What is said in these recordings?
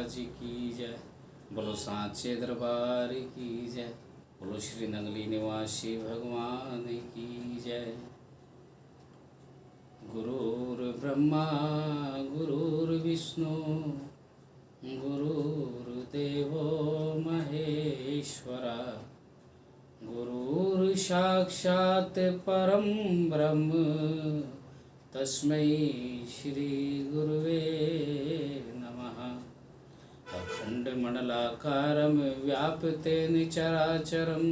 महाराज की जय। बोलो सांचे दरबार की जय। बोलो श्री नंगली निवासी भगवान की जय। गुरुर्ब्रह्मा गुरुर्विष्णु गुरुर्देवो महेश्वरा गुरुर्साक्षात् परं ब्रह्म तस्मै श्री गुरुवे नमः। अखण्डमण्डलाकारं व्याप्तेन चराचरं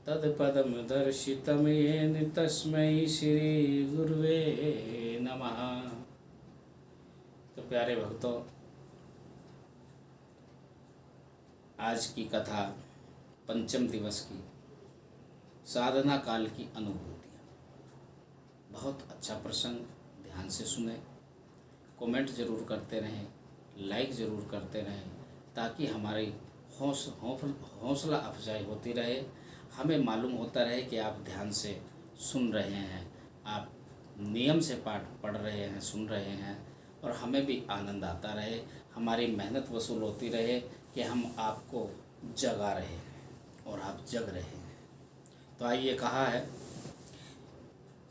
तत्पदं दर्शितं येन तस्मै श्री गुरुवे नमः। तो प्यारे भक्तों, आज की कथा पंचम दिवस की साधना काल की अनुभूतियाँ। बहुत अच्छा प्रसंग, ध्यान से सुने, कमेंट ज़रूर करते रहें, लाइक ज़रूर करते रहें, ताकि हमारी हौसला अफजाई होती रहे। हमें मालूम होता रहे कि आप ध्यान से सुन रहे हैं, आप नियम से पाठ पढ़ रहे हैं, सुन रहे हैं, और हमें भी आनंद आता रहे। हमारी मेहनत वसूल होती रहे कि हम आपको जगा रहे हैं और आप जग रहे हैं। तो आइए, कहा है,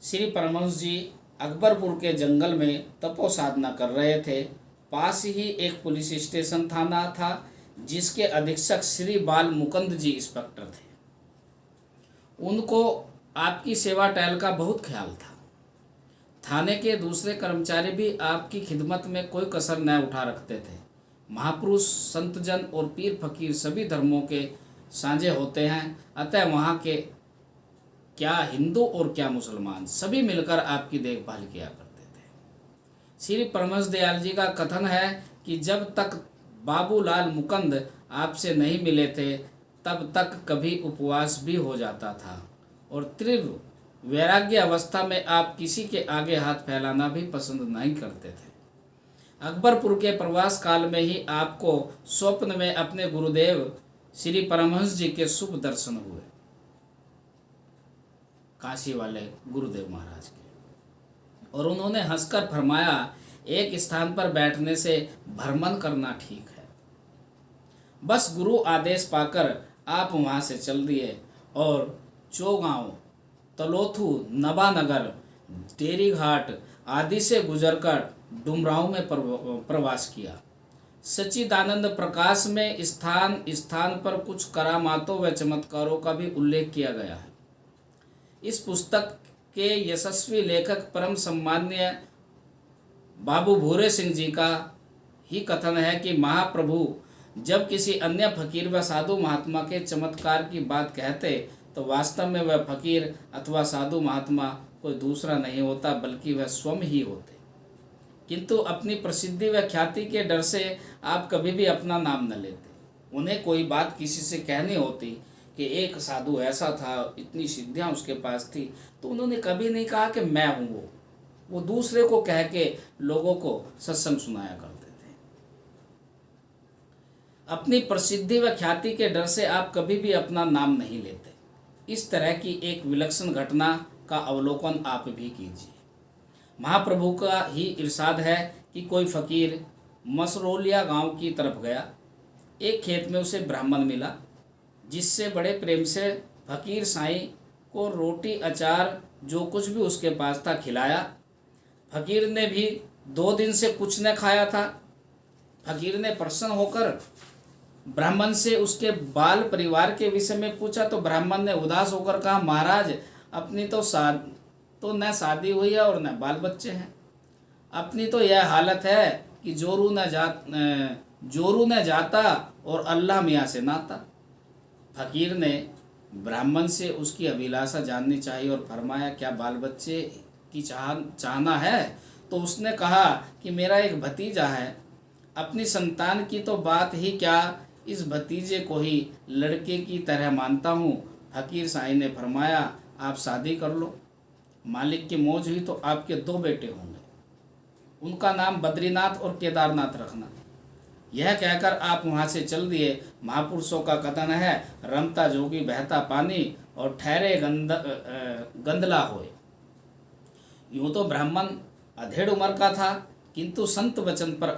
श्री परमहंस जी अकबरपुर के जंगल में तपो साधना कर रहे थे। पास ही एक पुलिस स्टेशन थाना था, जिसके अधीक्षक श्री बाल मुकुंद जी इंस्पेक्टर थे। उनको आपकी सेवा टहल का बहुत ख्याल था। थाने के दूसरे कर्मचारी भी आपकी खिदमत में कोई कसर न उठा रखते थे। महापुरुष, संतजन और पीर फकीर सभी धर्मों के साझे होते हैं, अतः वहाँ के क्या हिंदू और क्या मुसलमान सभी मिलकर आपकी देखभाल किया करते थे। श्री परमहंस दयाल जी का कथन है कि जब तक बाबूलाल मुकुंद आपसे नहीं मिले थे, तब तक कभी उपवास भी हो जाता था, और तीव्र वैराग्य अवस्था में आप किसी के आगे हाथ फैलाना भी पसंद नहीं करते थे। अकबरपुर के प्रवास काल में ही आपको स्वप्न में अपने गुरुदेव श्री परमहंस जी के शुभ दर्शन हुए, काशी वाले गुरुदेव महाराज के, और उन्होंने हंसकर फरमाया, एक स्थान पर बैठने से भ्रमण करना ठीक है। बस गुरु आदेश पाकर आप वहां से चल दिए और चौगांव, तलोथू, नवानगर, डेरी घाट आदि से गुजरकर डुमरांव में प्रवास किया। सच्चिदानंद प्रकाश में स्थान स्थान पर कुछ करामातों व चमत्कारों का भी उल्लेख किया गया है। इस पुस्तक के यशस्वी लेखक परम सम्मान्य बाबू भूरे सिंह जी का ही कथन है कि महाप्रभु जब किसी अन्य फकीर व साधु महात्मा के चमत्कार की बात कहते, तो वास्तव में वह फकीर अथवा साधु महात्मा कोई दूसरा नहीं होता, बल्कि वह स्वयं ही होते। किंतु अपनी प्रसिद्धि व ख्याति के डर से आप कभी भी अपना नाम न लेते। उन्हें कोई बात किसी से कहनी होती कि एक साधु ऐसा था, इतनी सिद्धियां उसके पास थी, तो उन्होंने कभी नहीं कहा कि मैं हूँ वो दूसरे को कह के लोगों को सत्संग सुनाया करते थे। अपनी प्रसिद्धि व ख्याति के डर से आप कभी भी अपना नाम नहीं लेते। इस तरह की एक विलक्षण घटना का अवलोकन आप भी कीजिए। महाप्रभु का ही इरशाद है कि कोई फकीर मसरोलिया गांव की तरफ गया। एक खेत में उसे ब्राह्मण मिला, जिससे बड़े प्रेम से फकीर साईं को रोटी, अचार, जो कुछ भी उसके पास था, खिलाया। फकीर ने भी 2 दिन से कुछ न खाया था। फकीर ने प्रसन्न होकर ब्राह्मण से उसके बाल परिवार के विषय में पूछा, तो ब्राह्मण ने उदास होकर कहा, महाराज, अपनी तो न शादी हुई है और न बाल बच्चे हैं। अपनी तो यह हालत है कि जोरू न जाता और अल्लाह मियाँ से नाता। फकीर ने ब्राह्मण से उसकी अभिलाषा जाननी चाहिए और फरमाया, क्या बाल बच्चे की चाहना है? तो उसने कहा कि मेरा एक भतीजा है। अपनी संतान की तो बात ही क्या, इस भतीजे को ही लड़के की तरह मानता हूँ। फकीर साईं ने फरमाया, आप शादी कर लो। मालिक की मौज हुई तो आपके 2 बेटे होंगे, उनका नाम बद्रीनाथ और केदारनाथ रखना। यह कहकर आप वहाँ से चल दिए। महापुरुषों का कथन है, रमता जोगी बहता पानी और ठहरे गंदला होए। यूँ तो ब्राह्मण अधेड़ उम्र का था, किंतु संत वचन पर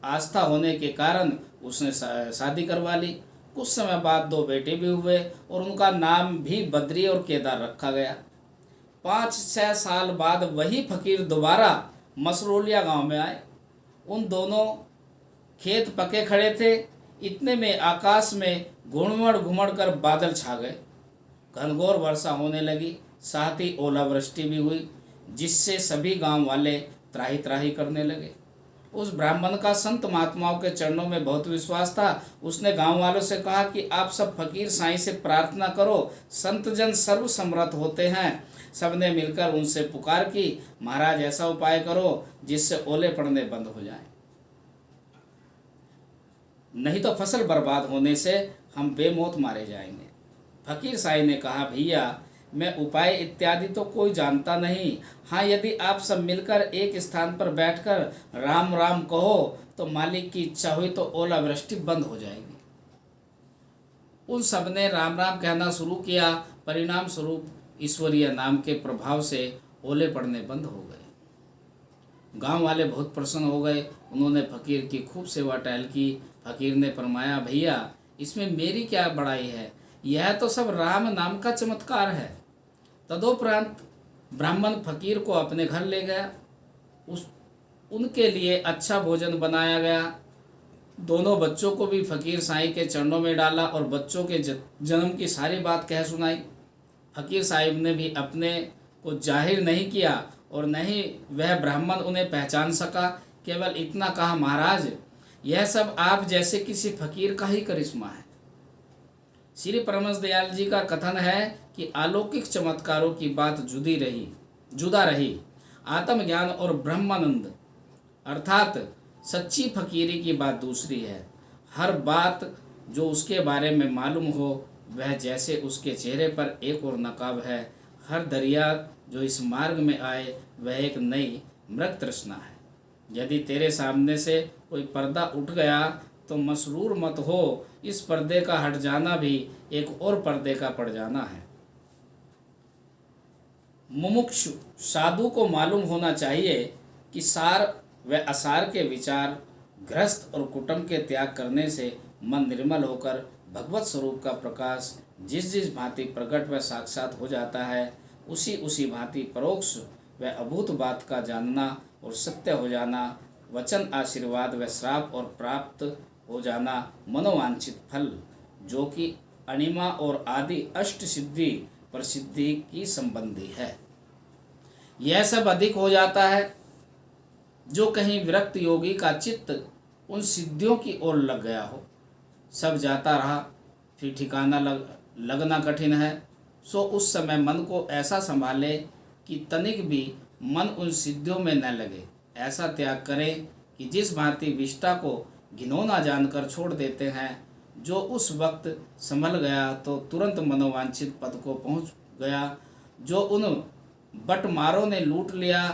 आस्था होने के कारण उसने शादी करवा ली। कुछ समय बाद 2 बेटे भी हुए और उनका नाम भी बद्री और केदार रखा गया। 5-6 साल बाद वही फकीर दोबारा मसरोलिया गांव में आए। उन दोनों खेत पके खड़े थे। इतने में आकाश में घुड़मड़ घुमड़ कर बादल छा गए। घनघोर वर्षा होने लगी, साथ ही ओलावृष्टि भी हुई, जिससे सभी गांव वाले त्राही त्राही करने लगे। उस ब्राह्मण का संत महात्माओं के चरणों में बहुत विश्वास था। उसने गांव वालों से कहा कि आप सब फकीर साईं से प्रार्थना करो, संत जन सर्व समर्थ होते हैं। सबने मिलकर उनसे पुकार की, महाराज ऐसा उपाय करो जिससे ओले पड़ने बंद हो जाएं, नहीं तो फसल बर्बाद होने से हम बेमौत मारे जाएंगे। फकीर साईं ने कहा, भैया मैं उपाय इत्यादि तो कोई जानता नहीं। हाँ, यदि आप सब मिलकर एक स्थान पर बैठकर राम राम कहो तो मालिक की इच्छा हुई तो ओलावृष्टि बंद हो जाएगी। उन सब ने राम राम कहना शुरू किया। परिणाम स्वरूप ईश्वरीय नाम के प्रभाव से ओले पड़ने बंद हो गए। गांव वाले बहुत प्रसन्न हो गए। उन्होंने फकीर की खूब सेवा टहल की। फकीर ने फरमाया, भैया इसमें मेरी क्या बड़ाई है, यह तो सब राम नाम का चमत्कार है। तदोपरांत ब्राह्मण फकीर को अपने घर ले गया। उनके लिए अच्छा भोजन बनाया गया। दोनों बच्चों को भी फकीर साईं के चरणों में डाला और बच्चों के जन्म की सारी बात कह सुनाई। फकीर साहिब ने भी अपने को जाहिर नहीं किया और न ही वह ब्राह्मण उन्हें पहचान सका। केवल इतना कहा, महाराज यह सब आप जैसे किसी फकीर का ही करिश्मा है। श्री परमहंस दयाल जी का कथन है कि अलौकिक चमत्कारों की बात जुदा रही, आत्मज्ञान और ब्रह्मानंद अर्थात सच्ची फकीरी की बात दूसरी है। हर बात जो उसके बारे में मालूम हो वह जैसे उसके चेहरे पर एक और नकाब है। हर दरिया जो इस मार्ग में आए वह एक नई मृग तृष्णा है। यदि तेरे सामने से कोई पर्दा उठ गया तो मसरूर मत हो, इस पर्दे का हट जाना भी एक और पर्दे का पड़ जाना है। मुमुक्षु साधु को मालूम होना चाहिए कि सार व असार के विचार, गृहस्थ और कुटुंब के त्याग करने से मन निर्मल होकर भगवत स्वरूप का प्रकाश जिस जिस भांति प्रकट व साक्षात हो जाता है, उसी भांति परोक्ष व अभूत बात का जानना और सत्य हो जाना, वचन आशीर्वाद व श्राप और प्राप्त हो जाना मनोवांछित फल, जो कि अणिमा और आदि अष्ट सिद्धि प्रसिद्धि की संबंधी है, यह सब अधिक हो जाता है। जो कहीं विरक्त योगी का चित्त उन सिद्धियों की ओर लग गया हो, सब जाता रहा फिर ठिकाना लगना कठिन है। सो उस समय मन को ऐसा संभाले कि तनिक भी मन उन सिद्धियों में न लगे। ऐसा त्याग करें कि जिस भांति विष्टा को घिनौना जानकर छोड़ देते हैं, जो उस वक्त संभल गया तो तुरंत मनोवांछित पद को पहुंच गया। जो उन बटमारों ने लूट लिया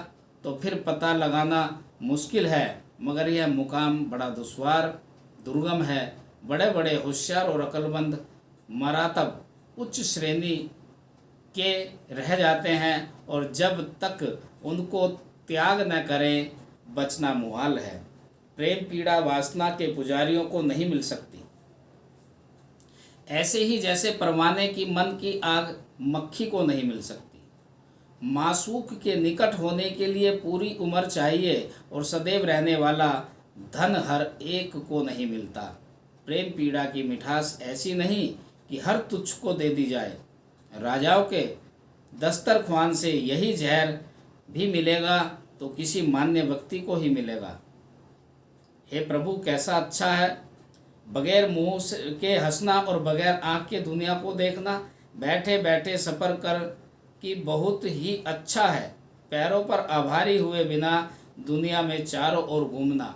तो फिर पता लगाना मुश्किल है, मगर यह मुकाम बड़ा दुर्गम है। बड़े बड़े होशियार और अक्लमंद मरातब उच्च श्रेणी के रह जाते हैं और जब तक उनको त्याग न करें बचना मुहाल है। प्रेम पीड़ा वासना के पुजारियों को नहीं मिल सकती। ऐसे ही जैसे परवाने की मन की आग मक्खी को नहीं मिल सकती। मासूक के निकट होने के लिए पूरी उम्र चाहिए और सदैव रहने वाला धन हर एक को नहीं मिलता। प्रेम पीड़ा की मिठास ऐसी नहीं कि हर तुच्छ को दे दी जाए। राजाओं के दस्तरख्वान से यही जहर भी मिलेगा तो किसी मान्य व्यक्ति को ही मिलेगा। हे प्रभु, कैसा अच्छा है बगैर मुंह के हंसना और बगैर आँख के दुनिया को देखना। बैठे बैठे सफ़र कर कि बहुत ही अच्छा है, पैरों पर आभारी हुए बिना दुनिया में चारों ओर घूमना।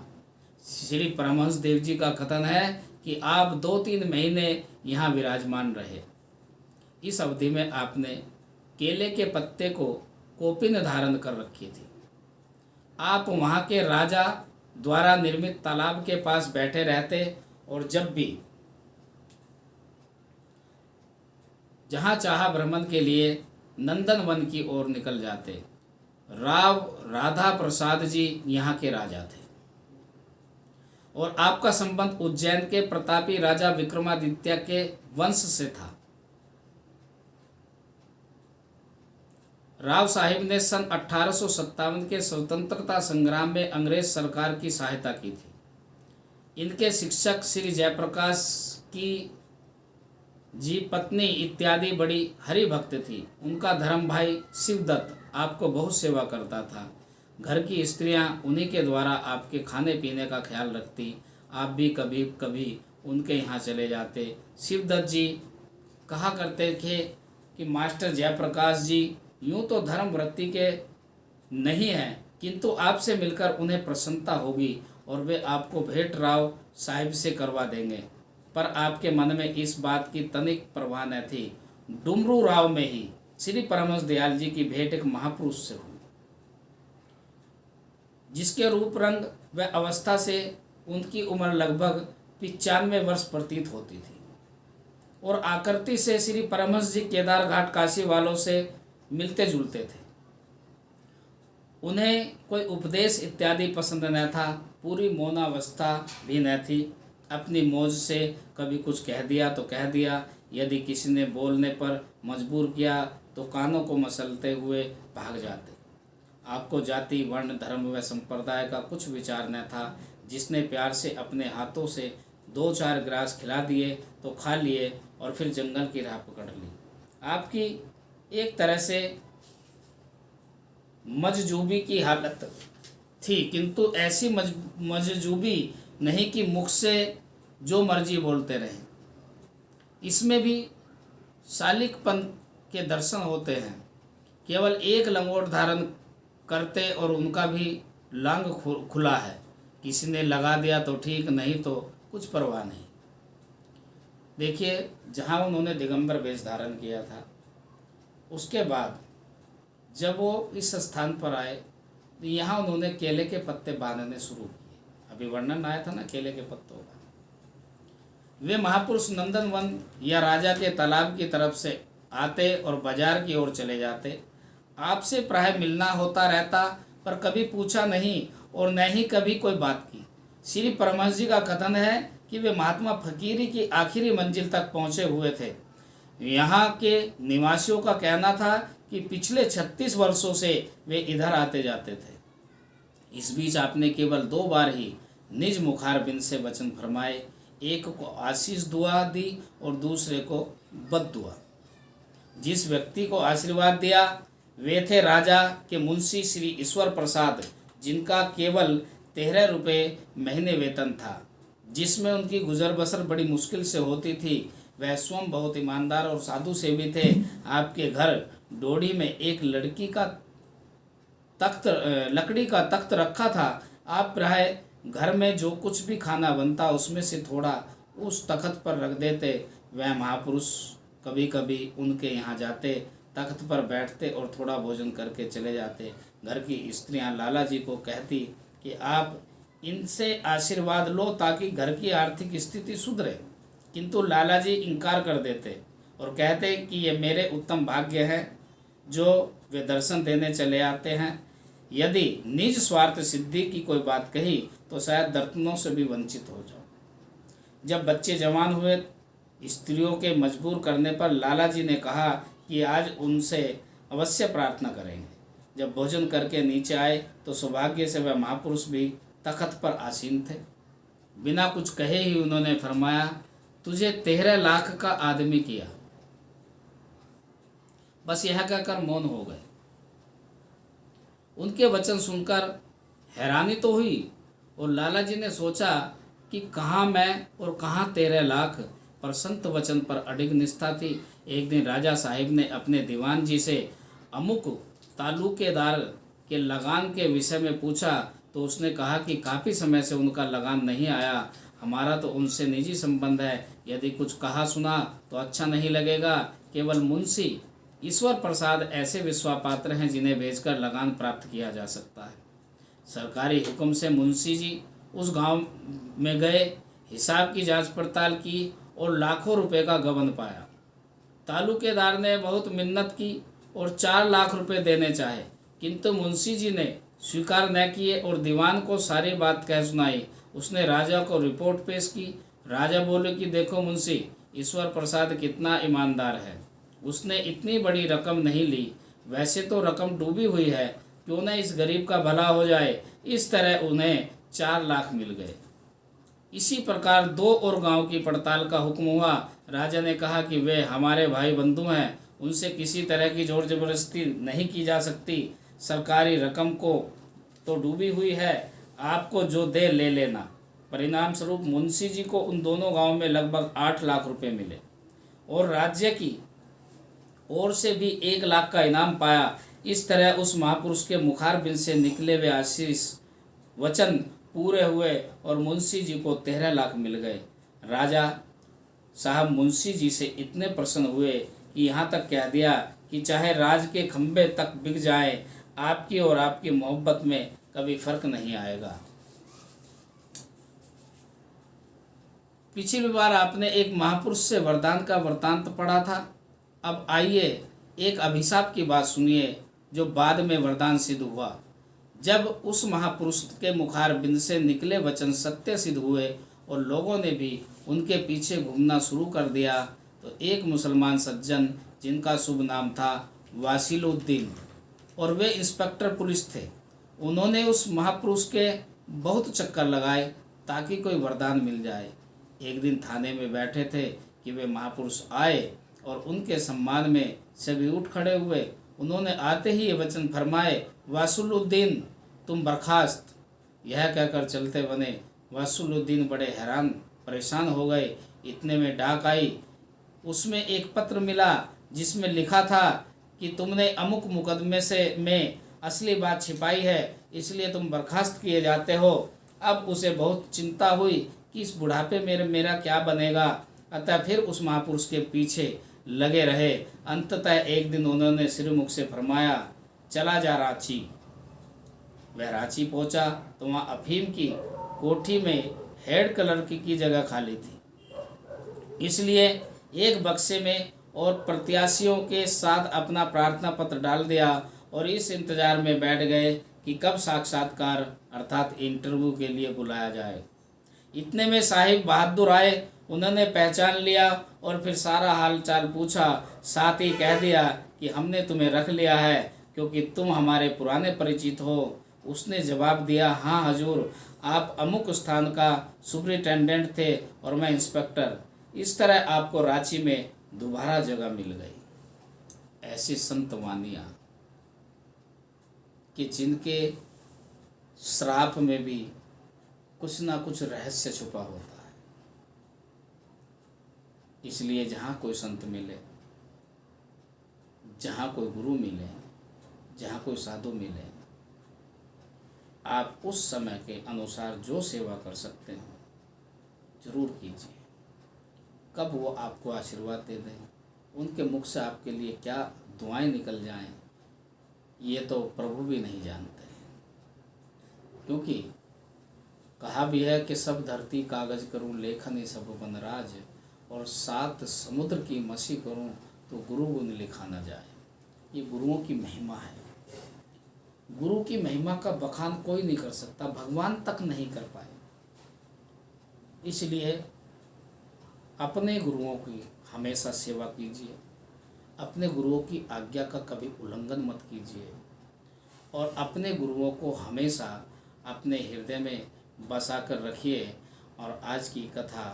श्री परमहंस देव जी का कथन है कि आप 2-3 महीने यहाँ विराजमान रहे। इस अवधि में आपने केले के पत्ते को कोपिन धारण कर रखी थी। आप वहाँ के राजा द्वारा निर्मित तालाब के पास बैठे रहते और जब भी जहाँ चाहा भ्रमण के लिए नंदन वन की ओर निकल जाते। राव राधा प्रसाद जी यहाँ के राजा थे। और आपका संबंध उज्जैन के प्रतापी राजा विक्रमादित्य के वंश से था। राव साहिब ने सन 1857 के स्वतंत्रता संग्राम में अंग्रेज सरकार की सहायता की थी। इनके शिक्षक श्री जयप्रकाश की जी पत्नी इत्यादि बड़ी हरि भक्त थी। उनका धर्म भाई शिवदत्त आपको बहुत सेवा करता था। घर की स्त्रियां उन्हीं के द्वारा आपके खाने पीने का ख्याल रखती। आप भी कभी कभी उनके यहाँ चले जाते। शिवदत्त जी कहा करते थे कि मास्टर जयप्रकाश जी यूँ तो धर्म वृत्ति के नहीं हैं, किंतु आपसे मिलकर उन्हें प्रसन्नता होगी और वे आपको भेंट राव साहिब से करवा देंगे। पर आपके मन में इस बात की तनिक परवाह न थी। डुमरू राव में ही श्री परमहंस दयाल जी की भेंट एक महापुरुष से हुई, जिसके रूप रंग व अवस्था से उनकी उम्र लगभग 95 वर्ष प्रतीत होती थी और आकृति से श्री परमहंस जी केदार घाट काशी वालों से मिलते जुलते थे। उन्हें कोई उपदेश इत्यादि पसंद न था। पूरी मौनावस्था भी न थी। अपनी मौज से कभी कुछ कह दिया तो कह दिया। यदि किसी ने बोलने पर मजबूर किया तो कानों को मसलते हुए भाग जाते। आपको जाति वर्ण धर्म व संप्रदाय का कुछ विचार न था। जिसने प्यार से अपने हाथों से 2-4 ग्रास खिला दिए तो खा लिए और फिर जंगल की राह पकड़ ली। आपकी एक तरह से मजजूबी की हालत थी, किंतु ऐसी मजजूबी नहीं कि मुख से जो मर्जी बोलते रहे। इसमें भी शालिकपन के दर्शन होते हैं। केवल एक लंगोट धारण करते और उनका भी लांग खुला है। किसी ने लगा दिया तो ठीक, नहीं तो कुछ परवाह नहीं। देखिए, जहाँ उन्होंने दिगंबर वेश धारण किया था, उसके बाद जब वो इस स्थान पर आए तो यहाँ उन्होंने केले के पत्ते बांधने शुरू किए। अभी वर्णन आया था ना केले के पत्तों का। वे महापुरुष नंदन वन या राजा के तालाब की तरफ से आते और बाजार की ओर चले जाते। आपसे प्राय मिलना होता रहता, पर कभी पूछा नहीं और न ही कभी कोई बात की। श्री परमहंस जी का कथन है कि वे महात्मा फकीरी की आखिरी मंजिल तक पहुँचे हुए थे। यहाँ के निवासियों का कहना था कि पिछले 36 वर्षों से वे इधर आते जाते थे। इस बीच आपने केवल 2 बार ही निज मुखारबिंद से वचन फरमाए। एक को आशीष दुआ दी और दूसरे को बद दुआ। जिस व्यक्ति को आशीर्वाद दिया वे थे राजा के मुंशी श्री ईश्वर प्रसाद, जिनका केवल 13 रुपये महीने वेतन था, जिसमें उनकी गुजर बसर बड़ी मुश्किल से होती थी। वह स्वयं बहुत ईमानदार और साधु सेवी थे। आपके घर डोडी में एक लकड़ी का तख्त रखा था। आप प्राय घर में जो कुछ भी खाना बनता उसमें से थोड़ा उस तख्त पर रख देते। वह महापुरुष कभी कभी उनके यहाँ जाते, तख्त पर बैठते और थोड़ा भोजन करके चले जाते। घर की स्त्रियां लाला जी को कहती कि आप इनसे आशीर्वाद लो ताकि घर की आर्थिक स्थिति सुधरे, किंतु लाला जी इनकार कर देते और कहते कि ये मेरे उत्तम भाग्य है जो वे दर्शन देने चले आते हैं। यदि निज स्वार्थ सिद्धि की कोई बात कही तो शायद दर्शनों से भी वंचित हो जाओ। जब बच्चे जवान हुए, स्त्रियों के मजबूर करने पर लाला जी ने कहा कि आज उनसे अवश्य प्रार्थना करेंगे। जब भोजन करके नीचे आए तो सौभाग्य से वह महापुरुष भी तख्त पर आसीन थे। बिना कुछ कहे ही उन्होंने फरमाया, तुझे 13 लाख का आदमी किया। बस यह कहकर मौन हो गए। उनके वचन सुनकर हैरानी तो हुई और लाला जी ने सोचा कि कहाँ मैं और कहाँ 13 लाख, पर संत वचन पर अडिग निष्ठा थी। एक दिन राजा साहिब ने अपने दीवान जी से अमुक तालुकेदार के लगान के विषय में पूछा तो उसने कहा कि काफ़ी समय से उनका लगान नहीं आया। हमारा तो उनसे निजी संबंध है, यदि कुछ कहा सुना तो अच्छा नहीं लगेगा। केवल मुंशी ईश्वर प्रसाद ऐसे विश्वापात्र हैं जिन्हें भेजकर लगान प्राप्त किया जा सकता है। सरकारी हुक्म से मुंशी जी उस गांव में गए, हिसाब की जांच पड़ताल की और लाखों रुपए का गबन पाया। तालुकेदार ने बहुत मिन्नत की और 4 लाख रुपए देने चाहे, किंतु मुंशी जी ने स्वीकार न किए और दीवान को सारी बात कह सुनाई। उसने राजा को रिपोर्ट पेश की। राजा बोले कि देखो मुंशी, ईश्वर प्रसाद कितना ईमानदार है, उसने इतनी बड़ी रकम नहीं ली। वैसे तो रकम डूबी हुई है, क्यों न इस गरीब का भला हो जाए। इस तरह उन्हें 4 लाख मिल गए। इसी प्रकार 2 और गांव की पड़ताल का हुक्म हुआ। राजा ने कहा कि वे हमारे भाई बंधु हैं, उनसे किसी तरह की जोर जबरदस्ती नहीं की जा सकती। सरकारी रकम को तो डूबी हुई है, आपको जो दे ले लेना। परिणाम स्वरूप मुंशी जी को उन दोनों गांव में लगभग 8 लाख रुपए मिले और राज्य की ओर से भी 1 लाख का इनाम पाया। इस तरह उस महापुरुष के मुखार बिन से निकले हुए आशीष वचन पूरे हुए और मुंशी जी को 13 लाख मिल गए। राजा साहब मुंशी जी से इतने प्रसन्न हुए कि यहाँ तक कह दिया कि चाहे राज के खंभे तक बिक जाए, आपकी और आपकी मोहब्बत में कभी फर्क नहीं आएगा। पिछली बार आपने एक महापुरुष से वरदान का वृतांत पढ़ा था। अब आइए एक अभिशाप की बात सुनिए जो बाद में वरदान सिद्ध हुआ। जब उस महापुरुष के मुखार बिंद से निकले वचन सत्य सिद्ध हुए और लोगों ने भी उनके पीछे घूमना शुरू कर दिया, तो एक मुसलमान सज्जन जिनका शुभ नाम था वासिलुद्दीन और वे इंस्पेक्टर पुलिस थे, उन्होंने उस महापुरुष के बहुत चक्कर लगाए ताकि कोई वरदान मिल जाए। एक दिन थाने में बैठे थे कि वे महापुरुष आए और उनके सम्मान में सभी उठ खड़े हुए। उन्होंने आते ही ये वचन फरमाए, वासिलुद्दीन तुम बर्खास्त। यह कहकर चलते बने। वासिलुद्दीन बड़े हैरान परेशान हो गए। इतने में डाक आई। उसमें एक पत्र मिला जिसमें लिखा था कि तुमने अमुक मुकदमे में असली बात छिपाई है, इसलिए तुम बर्खास्त किए जाते हो। अब उसे बहुत चिंता हुई कि इस बुढ़ापे में मेरा क्या बनेगा, अतः फिर उस महापुरुष के पीछे लगे रहे। अंततः एक दिन उन्होंने श्रीमुख से फरमाया, चला जा रांची। वह रांची पहुंचा तो वहाँ अफीम की कोठी में हेड क्लर्क की जगह खाली थी, इसलिए एक बक्से में और प्रत्याशियों के साथ अपना प्रार्थना पत्र डाल दिया और इस इंतजार में बैठ गए कि कब साक्षात्कार अर्थात इंटरव्यू के लिए बुलाया जाए। इतने में साहिब बहादुर आए। उन्होंने पहचान लिया और फिर सारा हाल चाल पूछा। साथ ही कह दिया कि हमने तुम्हें रख लिया है क्योंकि तुम हमारे पुराने परिचित हो। उसने जवाब दिया, हाँ हजूर, आप अमुक स्थान का सुपरिटेंडेंट थे और मैं इंस्पेक्टर। इस तरह आपको रांची में दोबारा जगह मिल गई। ऐसी संत वानियाँ कि जिनके श्राप में भी कुछ ना कुछ रहस्य छुपा होता है। इसलिए जहाँ कोई संत मिले, जहाँ कोई गुरु मिले, जहाँ कोई साधु मिले, आप उस समय के अनुसार जो सेवा कर सकते हो जरूर कीजिए। कब वो आपको आशीर्वाद दे दें, उनके मुख से आपके लिए क्या दुआएं निकल जाएं, ये तो प्रभु भी नहीं जानते। क्योंकि कहा भी है कि सब धरती कागज करूं लेखन सब बनराज, और 7 समुद्र की मसी करूं तो गुरु गुण लिखा न जाए। ये गुरुओं की महिमा है। गुरु की महिमा का बखान कोई नहीं कर सकता, भगवान तक नहीं कर पाए। इसलिए अपने गुरुओं की हमेशा सेवा कीजिए, अपने गुरुओं की आज्ञा का कभी उल्लंघन मत कीजिए और अपने गुरुओं को हमेशा अपने हृदय में बसा कर रखिए। और आज की कथा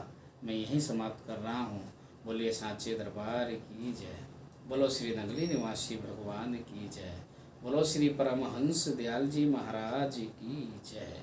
मैं यहीं समाप्त कर रहा हूँ। बोलिए सांचे दरबार की जय। बोलो श्री नगली निवासी भगवान की जय। बोलो श्री परमहंस दयाल जी महाराज की जय।